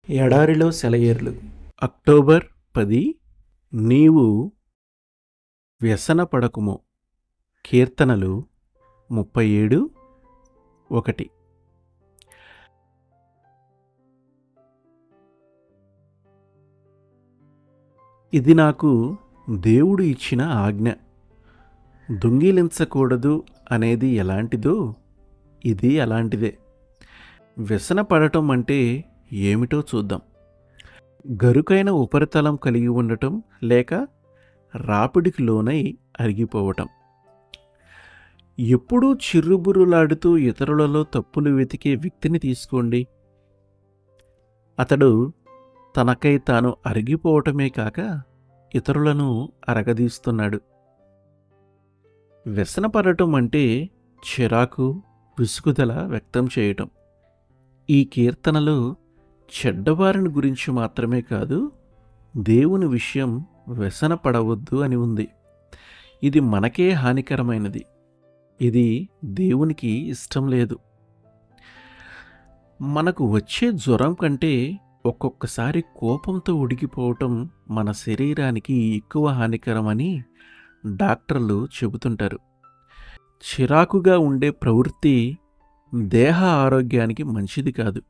ఎడారిలో సెలయేర్లు. అక్టోబర్ 10. నీవు వ్యసనపడకుము. కీర్తనలు 37:1. ఇది నాకు దేవుడు ఇచ్చిన ఆజ్ఞ. దొంగిలించకూడదు అనేది ఎలాంటిదో ఇది అలాంటిదే. వ్యసనపడటం అంటే ఏమిటో చూద్దాం. గరుకైన ఉపరితలం కలిగి ఉండటం, లేక రాపిడికి లోనై అరిగిపోవటం. ఎప్పుడూ చిర్రుబుర్రులాడుతూ ఇతరులలో తప్పులు వెతికే వ్యక్తిని తీసుకోండి. అతడు తనకై తాను అరిగిపోవటమే కాక ఇతరులను అరగదీస్తున్నాడు. వ్యసనపడటం అంటే చిరాకు, విసుగుదల వ్యక్తం చేయటం. ఈ కీర్తనలో చెడ్డవారిని గురించి మాత్రమే కాదు, దేవుని విషయం వ్యసనపడవద్దు అని ఉంది. ఇది మనకే హానికరమైనది. ఇది దేవునికి ఇష్టం లేదు. మనకు వచ్చే జ్వరం కంటే ఒక్కొక్కసారి కోపంతో ఉడికిపోవటం మన శరీరానికి ఎక్కువ హానికరమని డాక్టర్లు చెబుతుంటారు. చిరాకుగా ఉండే ప్రవృత్తి దేహ ఆరోగ్యానికి మంచిది కాదు.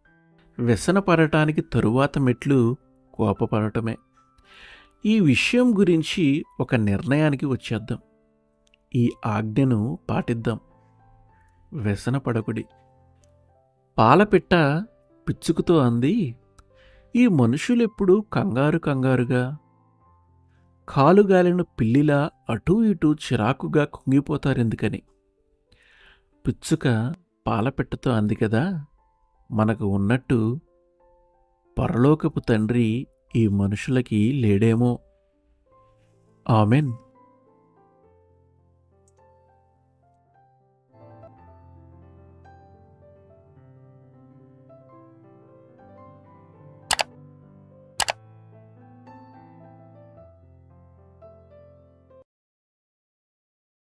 వ్యసనపడటానికి తరువాత మెట్లు కోపపడటమే. ఈ విషయం గురించి ఒక నిర్ణయానికి వచ్చేద్దాం. ఈ ఆజ్ఞను పాటిద్దాం. వ్యసనపడకుడి. పాలపిట్ట పిచ్చుకుతో అంది, ఈ మనుషులెప్పుడు కంగారు కంగారుగా, కాలుగాలిన పిల్లిలా అటూ ఇటూ చిరాకుగా కుంగిపోతారెందుకని. పిచ్చుక పాలపిట్టతో అంది కదా, మనకు ఉన్నట్టు పరలోకపు తండ్రి ఈ మనుషులకి లేడేమో. ఆమెన్.